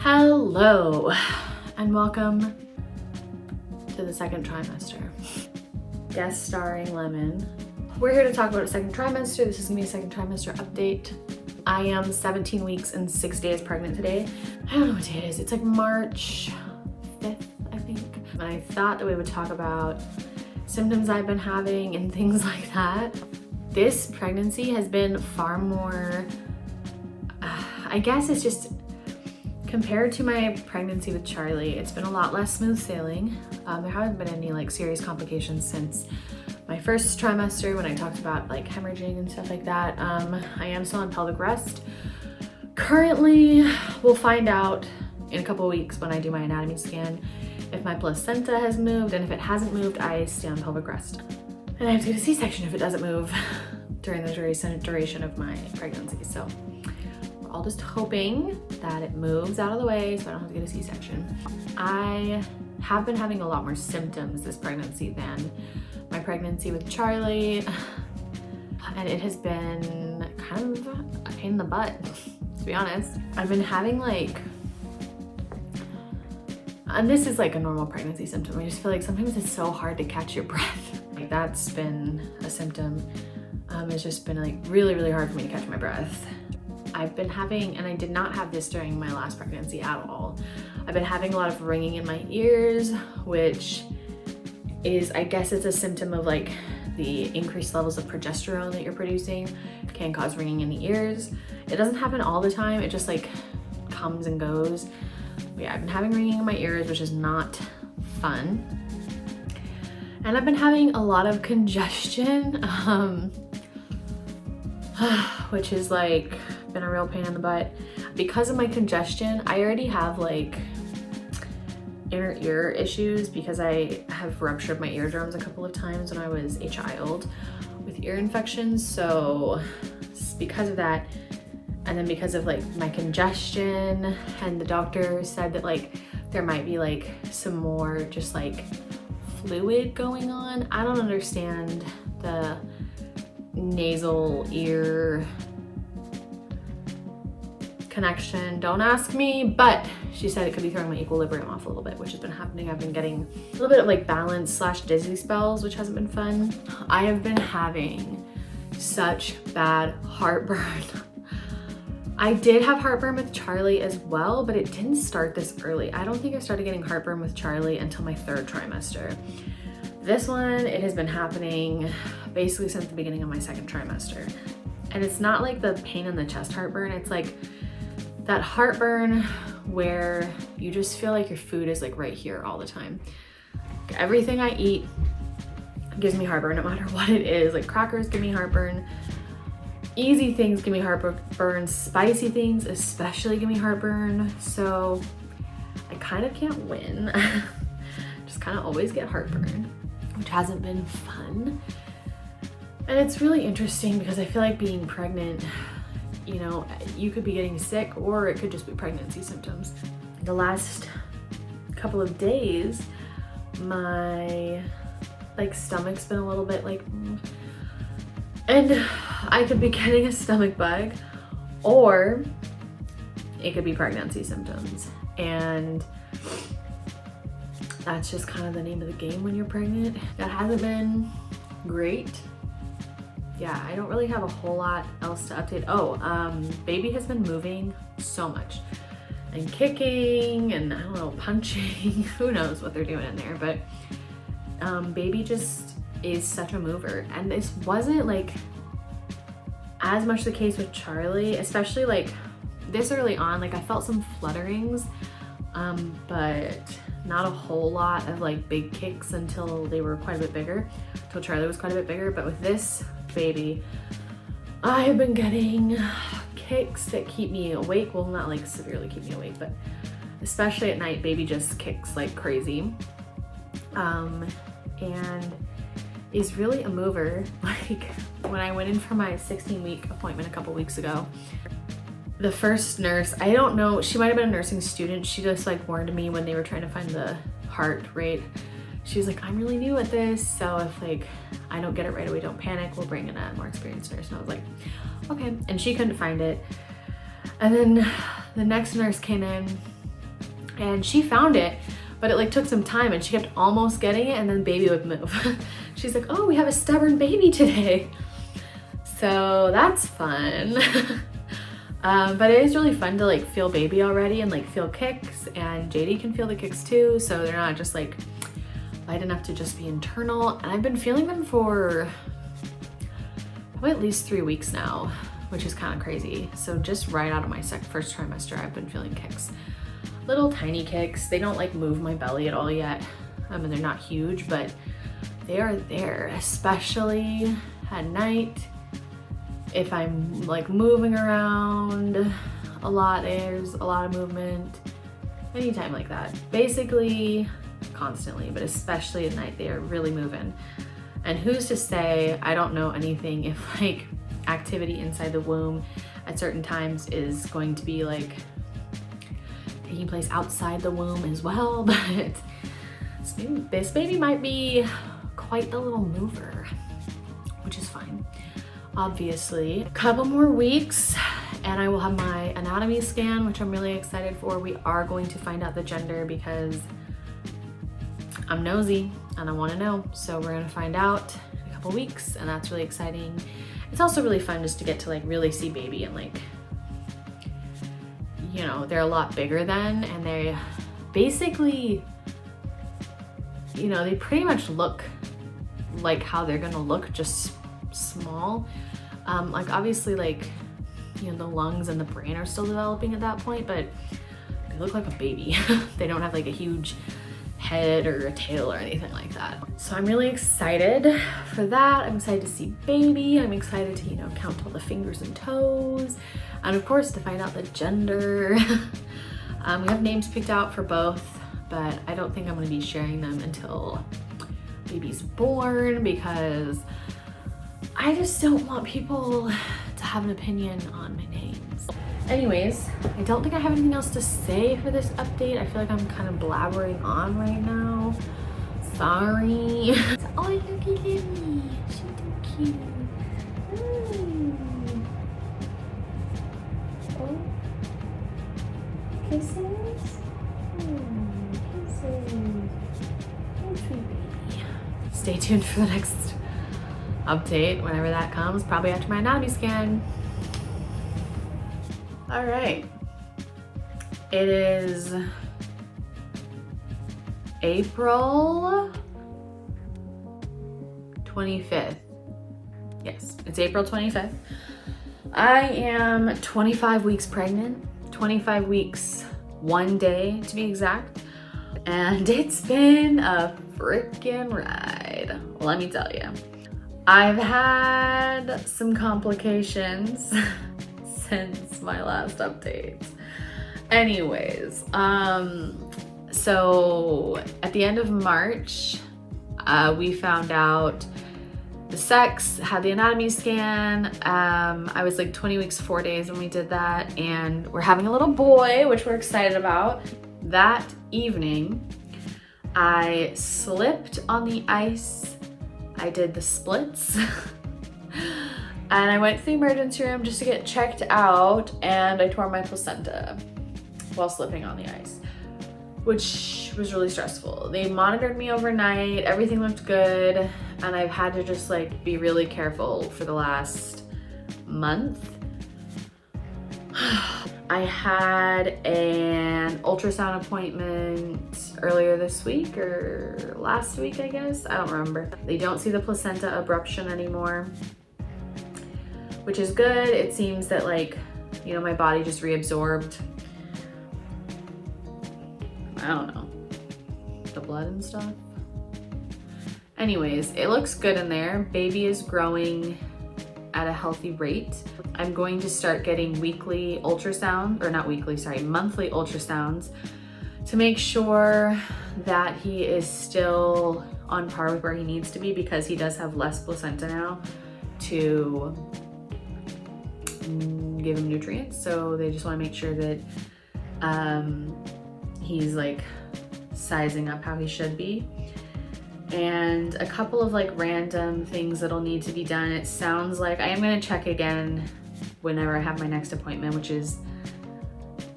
Hello and welcome to the second trimester. Guest starring Lemon. We're here to talk about a second trimester. This is gonna be a second trimester update. I am 17 weeks and 6 days pregnant today. I don't know what day it is. It's like March 5th, I think. And I thought that we would talk about symptoms I've been having and things like that. This pregnancy has been far more, I guess it's just, compared to my pregnancy with Charlie, it's been a lot less smooth sailing. There haven't been any like serious complications since my first trimester when I talked about like hemorrhaging and stuff like that. I am still on pelvic rest. Currently, we'll find out in a couple of weeks when I do my anatomy scan if my placenta has moved, and if it hasn't moved, I stay on pelvic rest. And I have to get a C-section if it doesn't move during the duration of my pregnancy. So we're all just hoping that it moves out of the way so I don't have to get a C-section. I have been having a lot more symptoms this pregnancy than my pregnancy with Charlie, and it has been kind of a pain in the butt, to be honest. I've been having like, and this is like a normal pregnancy symptom, I just feel like sometimes it's so hard to catch your breath. Like that's been a symptom. It's just been like really hard for me to catch my breath. I've been having, and I did not have this during my last pregnancy at all, I've been having a lot of ringing in my ears, which is, I guess it's a symptom of like the increased levels of progesterone that you're producing can cause ringing in the ears. It doesn't happen all the time, it just like comes and goes. But yeah, I've been having ringing in my ears, which is not fun. And I've been having a lot of congestion, which is like been a real pain in the butt. Because of my congestion, I already have like inner ear issues because I have ruptured my eardrums a couple of times when I was a child with ear infections. So because of that, and then because of like my congestion, and the doctor said that like there might be like some more just like fluid going on. I don't understand the nasal ear connection, don't ask me, but she said it could be throwing my equilibrium off a little bit, which has been happening. I've been getting a little bit of like balance / dizzy spells, which hasn't been fun. I have been having such bad heartburn. I did have heartburn with Charlie as well, but it didn't start this early. I don't think I started getting heartburn with Charlie until my third trimester. This one, it has been happening basically since the beginning of my second trimester. And it's not like the pain in the chest heartburn, it's like that heartburn where you just feel like your food is like right here all the time. Everything I eat gives me heartburn, no matter what it is. Like crackers give me heartburn, easy things give me heartburn, spicy things especially give me heartburn. So I kind of can't win. Just kind of always get heartburn, which hasn't been fun. And it's really interesting because I feel like being pregnant, you know, you could be getting sick or it could just be pregnancy symptoms. The last couple of days, my like stomach's been a little bit like, and I could be getting a stomach bug or it could be pregnancy symptoms. And that's just kind of the name of the game when you're pregnant. That hasn't been great. Yeah, I don't really have a whole lot else to update. Oh, baby has been moving so much and kicking and I don't know, punching. Who knows what they're doing in there, but baby just is such a mover. And this wasn't like as much the case with Charlie, especially like this early on. Like I felt some flutterings, but not a whole lot of like big kicks until they were quite a bit bigger, until Charlie was quite a bit bigger. But with this baby, I have been getting kicks that keep me awake. Well, not like severely keep me awake, but especially at night, baby just kicks like crazy. And is really a mover. Like when I went in for my 16-week appointment a couple weeks ago, the first nurse, I don't know, she might have been a nursing student. She just like warned me when they were trying to find the heart rate. She was like, I'm really new at this, so if like I don't get it right away, don't panic. We'll bring in a more experienced nurse. And I was like, okay. And she couldn't find it. And then the next nurse came in and she found it, but it like took some time and she kept almost getting it and then baby would move. She's like, oh, we have a stubborn baby today. So that's fun. But it is really fun to like feel baby already and like feel kicks, and JD can feel the kicks too, so they're not just like light enough to just be internal. And I've been feeling them for probably at least 3 weeks now, which is kind of crazy. So just right out of my first trimester, I've been feeling kicks. Little tiny kicks. They don't like move my belly at all yet. I mean, they're not huge, but they are there, especially at night. If I'm like moving around a lot, there's a lot of movement. Anytime like that. Basically, constantly, but especially at night, they are really moving. And who's to say, I don't know anything if like activity inside the womb at certain times is going to be like taking place outside the womb as well, but this baby might be quite the little mover, which is fine. Obviously, a couple more weeks and I will have my anatomy scan, which I'm really excited for. We are going to find out the gender because I'm nosy and I want to know. So we're going to find out in a couple weeks, and that's really exciting. It's also really fun just to get to like really see baby and like, you know, they're a lot bigger then, and they basically, you know, they pretty much look like how they're gonna look, just small. Like obviously like, you know, the lungs and the brain are still developing at that point, but they look like a baby. They don't have like a huge head or a tail or anything like that. So I'm really excited for that. I'm excited to see baby. I'm excited to, you know, count all the fingers and toes. And of course to find out the gender. We have names picked out for both, but I don't think I'm gonna be sharing them until baby's born because I just don't want people to have an opinion on my names. Anyways, I don't think I have anything else to say for this update. I feel like I'm kind of blabbering on right now. Sorry. Oh, looky Lily. She's so cute. Oh. Kisses? Kisses. Oh, sweet baby. Stay tuned for the next update whenever that comes, probably after my anatomy scan. All right, it is April 25th. Yes, it's April 25th. I am 25 weeks pregnant, 25 weeks, 1 day to be exact. And it's been a freaking ride, let me tell you. I've had some complications since my last update. Anyways, so at the end of March, we found out the sex, had the anatomy scan. I was like 20 weeks, 4 days when we did that, and we're having a little boy, which we're excited about. That evening, I slipped on the ice. I did the splits. And I went to the emergency room just to get checked out, and I tore my placenta while slipping on the ice, which was really stressful. They monitored me overnight, everything looked good, and I've had to just like be really careful for the last month. I had an ultrasound appointment earlier this week or last week, I guess. I don't remember. They don't see the placenta abruption anymore, which is good. It seems that like, you know, my body just reabsorbed, I don't know, the blood and stuff. Anyways, it looks good in there. Baby is growing at a healthy rate. I'm going to start getting weekly ultrasound, or not weekly, sorry, monthly ultrasounds to make sure that he is still on par with where he needs to be, because he does have less placenta now to give him nutrients. So they just want to make sure that he's like sizing up how he should be. And a couple of like random things that'll need to be done. It sounds like I am going to check again whenever I have my next appointment, which is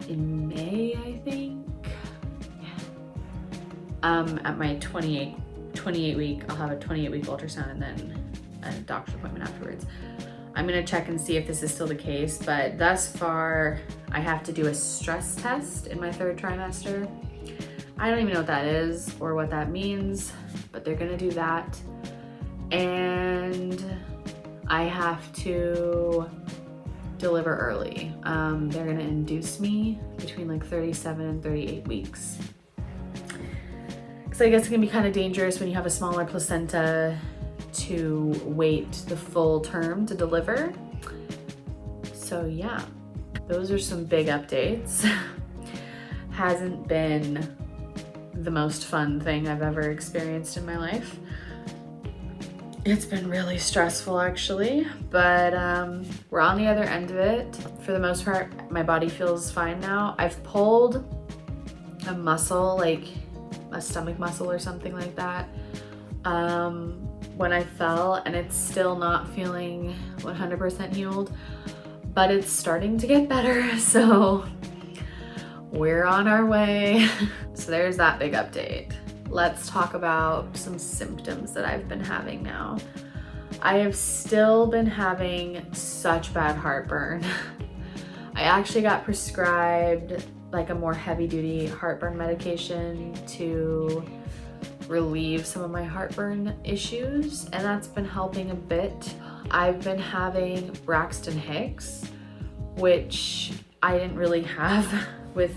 in May, I think. At my 28 week, I'll have a 28 week ultrasound and then a doctor's appointment afterwards. I'm gonna check and see if this is still the case, but thus far, I have to do a stress test in my 3rd trimester. I don't even know what that is or what that means, but they're gonna do that. And I have to deliver early. They're gonna induce me between like 37 and 38 weeks. So I guess it can be kind of dangerous when you have a smaller placenta to wait the full term to deliver. So yeah, those are some big updates. Hasn't been the most fun thing I've ever experienced in my life. It's been really stressful actually, but we're on the other end of it. For the most part, my body feels fine now. I've pulled a muscle, like a stomach muscle or something like that, when I fell, and it's still not feeling 100% healed, but it's starting to get better, so we're on our way. So there's that big update. Let's talk about some symptoms that I've been having now. I have still been having such bad heartburn. I actually got prescribed like a more heavy duty heartburn medication to relieve some of my heartburn issues, and that's been helping a bit. I've been having Braxton Hicks, which I didn't really have with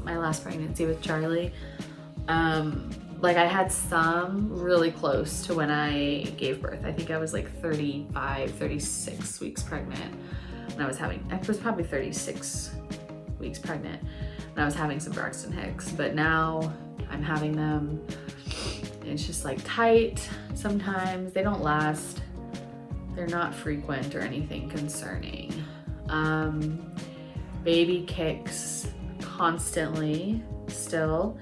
my last pregnancy with Charlie. Like I had some really close to when I gave birth. I think I was like 35, 36 weeks pregnant when I was probably 36 weeks pregnant and I was having some Braxton Hicks, but now I'm having them. It's just like tight sometimes. They don't last. They're not frequent or anything concerning. Baby kicks constantly still.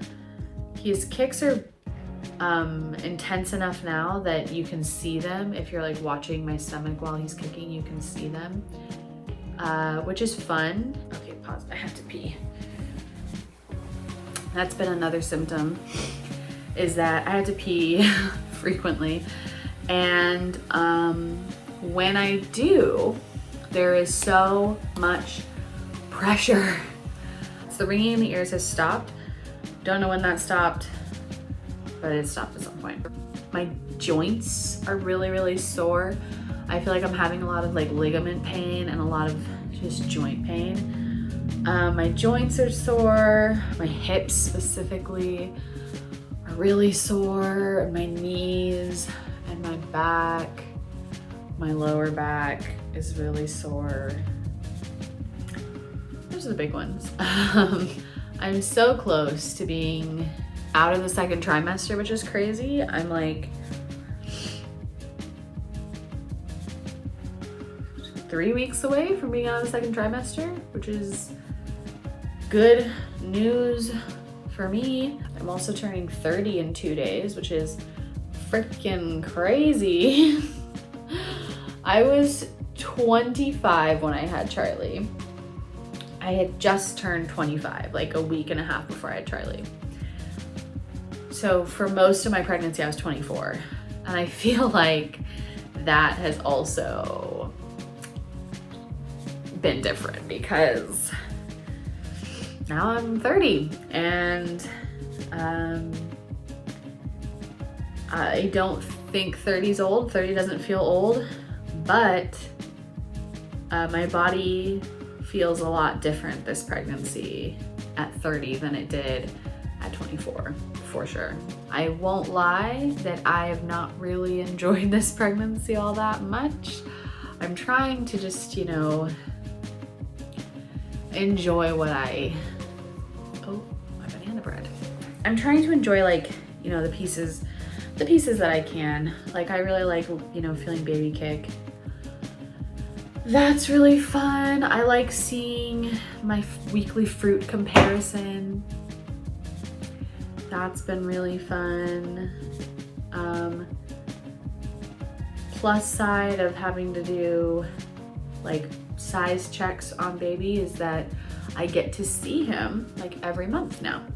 His kicks are intense enough now that you can see them. If you're like watching my stomach while he's kicking, you can see them, which is fun. Okay, pause, I have to pee. That's been another symptom, is that I had to pee frequently. And when I do, there is so much pressure. So the ringing in the ears has stopped. Don't know when that stopped, but it stopped at some point. My joints are really, really sore. I feel like I'm having a lot of like ligament pain and a lot of just joint pain. My joints are sore. My hips specifically are really sore, and my knees and my back. My lower back is really sore. Those are the big ones. I'm so close to being out of the 2nd trimester, which is crazy. I'm like 3 weeks away from being out of the 2nd trimester, which is good news for me. I'm also turning 30 in 2 days, which is freaking crazy. I was 25 when I had Charlie. I had just turned 25, like a week and a half before I had Charlie. So for most of my pregnancy, I was 24. And I feel like that has also been different because now I'm 30 and I don't think 30's old. 30 doesn't feel old, but my body feels a lot different this pregnancy at 30 than it did at 24, for sure. I won't lie that I have not really enjoyed this pregnancy all that much. I'm trying to just, you know, enjoy what oh, my banana bread. I'm trying to enjoy, like, you know, the pieces that I can. Like, I really like, you know, feeling baby kick. That's really fun. I like seeing my weekly fruit comparison. That's been really fun. Plus side of having to do like size checks on baby is that I get to see him like every month now.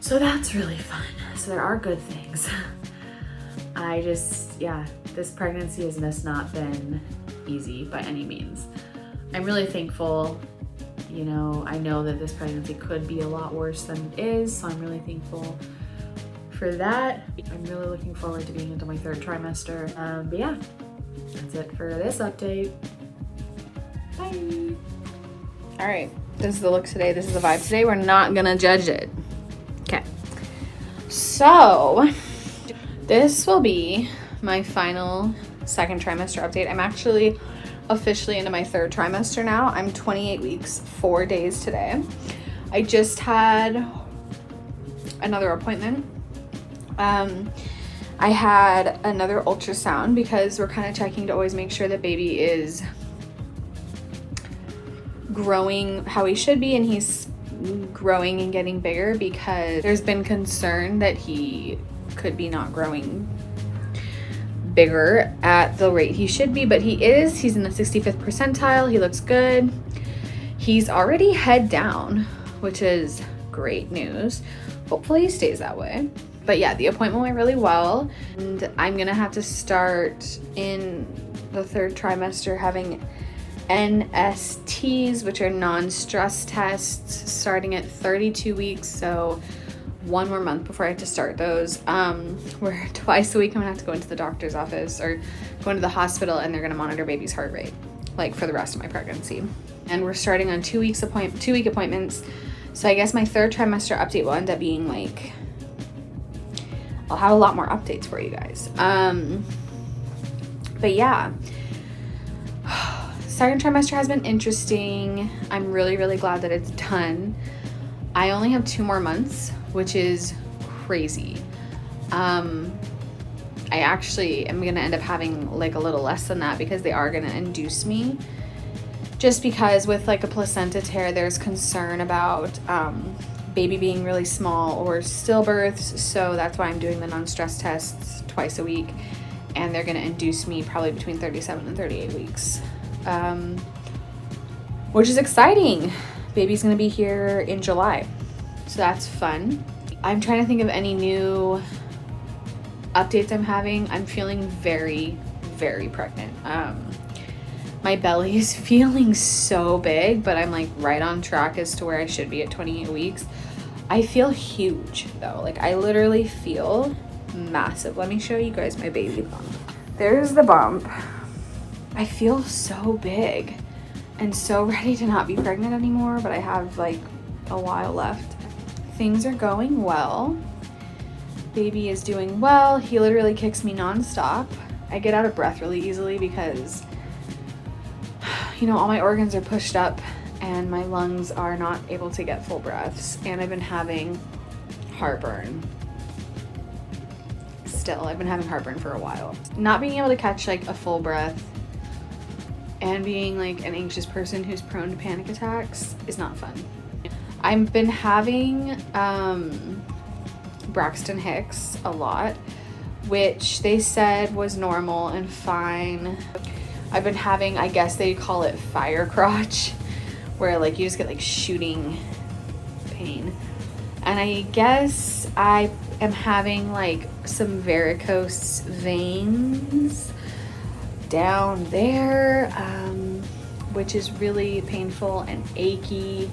So that's really fun. So there are good things. I just, yeah, this pregnancy has just not been easy by any means. I'm really thankful. You know, I know that this pregnancy could be a lot worse than it is, so I'm really thankful for that. I'm really looking forward to being into my 3rd trimester. But yeah, that's it for this update. Bye. All right, this is the look today. This is the vibe today. We're not gonna judge it. Okay. So this will be my final 2nd trimester update. I'm actually officially into my 3rd trimester now. I'm 28 weeks, 4 days today. I just had another appointment. I had another ultrasound because we're kind of checking to always make sure that baby is growing how he should be, and he's growing and getting bigger, because there's been concern that he could be not growing bigger at the rate he should be, but he is. He's in the 65th percentile. He looks good. He's already head down, which is great news. Hopefully he stays that way. But yeah, the appointment went really well, and I'm gonna have to start in the 3rd trimester having NSTs, which are non-stress tests, starting at 32 weeks. So 1 more month before I have to start those. Where twice a week I'm gonna have to go into the doctor's office or go into the hospital, and they're gonna monitor baby's heart rate, like, for the rest of my pregnancy. And we're starting on 2 week appointments. So I guess my 3rd trimester update will end up being like, I'll have a lot more updates for you guys. But yeah, 2nd trimester has been interesting. I'm really, really glad that it's done. I only have 2 more months, which is crazy. I actually am gonna end up having like a little less than that, because they are gonna induce me. Just because with like a placenta tear, there's concern about baby being really small or stillbirths. So that's why I'm doing the non-stress tests twice a week. And they're gonna induce me probably between 37 and 38 weeks. Which is exciting. Baby's gonna be here in July. So that's fun. I'm trying to think of any new updates I'm having. I'm feeling very, very pregnant. My belly is feeling so big, but I'm like right on track as to where I should be at 28 weeks. I feel huge though. Like, I literally feel massive. Let me show you guys my baby bump. There's the bump. I feel so big and so ready to not be pregnant anymore, but I have like a while left. Things are going well. Baby is doing well. He literally kicks me nonstop. I get out of breath really easily because, you know, all my organs are pushed up and my lungs are not able to get full breaths. And I've been having heartburn. Still, I've been having heartburn for a while. Not being able to catch like a full breath and being like an anxious person who's prone to panic attacks is not fun. I've been having Braxton Hicks a lot, which they said was normal and fine. I've been having, I guess they call it fire crotch, where like you just get like shooting pain. And I guess I am having like some varicose veins down there, which is really painful and achy.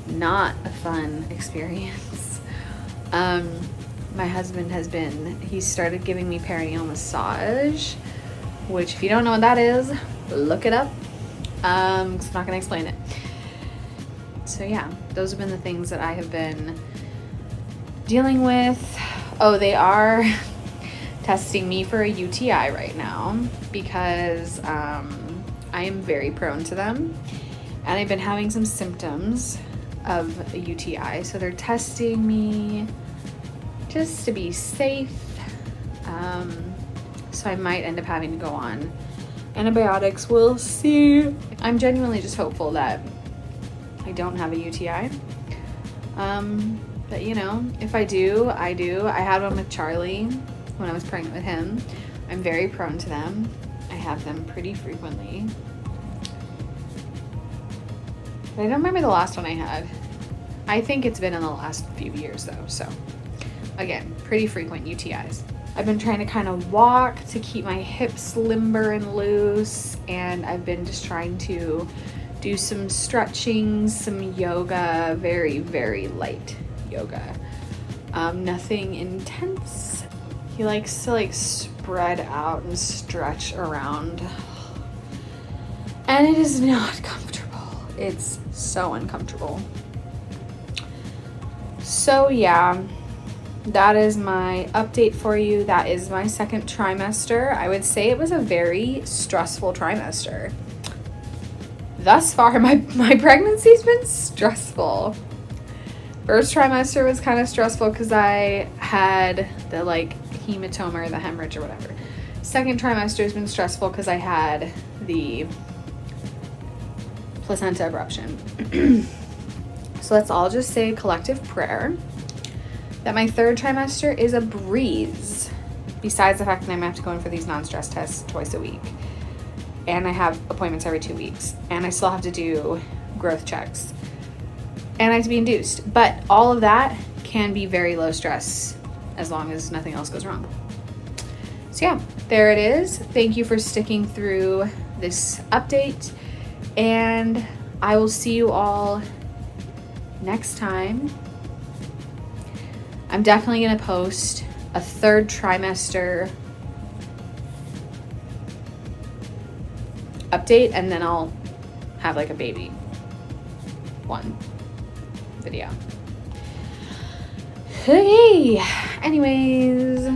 Not a fun experience. My husband he started giving me perineal massage, which if you don't know what that is, look it up. 'Cause I'm not gonna explain it. So yeah, those have been the things that I have been dealing with. Oh, they are testing me for a UTI right now because I am very prone to them, and I've been having some symptoms of a UTI, so they're testing me just to be safe. So I might end up having to go on antibiotics. We'll see. I'm genuinely just hopeful that I don't have a UTI. But you know, if I do, I do. I had one with Charlie when I was pregnant with him. I'm very prone to them. I have them pretty frequently. But I don't remember the last one I had. I think it's been in the last few years though. So again, pretty frequent UTIs. I've been trying to kind of walk to keep my hips limber and loose, and I've been just trying to do some stretching, some yoga, very, very light yoga. Nothing intense. He likes to like spread out and stretch around, and it is not comfortable. It's so uncomfortable. So yeah, that is my update for you. That is my second trimester. I would say it was a very stressful trimester. Thus far, my pregnancy's been stressful. First trimester was kind of stressful because I had the like hematoma or the hemorrhage or whatever. Second trimester has been stressful because I had the placenta abruption. So let's all just say a collective prayer that my third trimester is a breeze, besides the fact that I'm gonna have to go in for these non-stress tests twice a week. And I have appointments every 2 weeks. And I still have to do growth checks. And I have to be induced. But all of that can be very low stress as long as nothing else goes wrong. So yeah, there it is. Thank you for sticking through this update. And I will see you all next time. I'm definitely going to post a third trimester update, and then I'll have like a baby one video. Okay, anyways.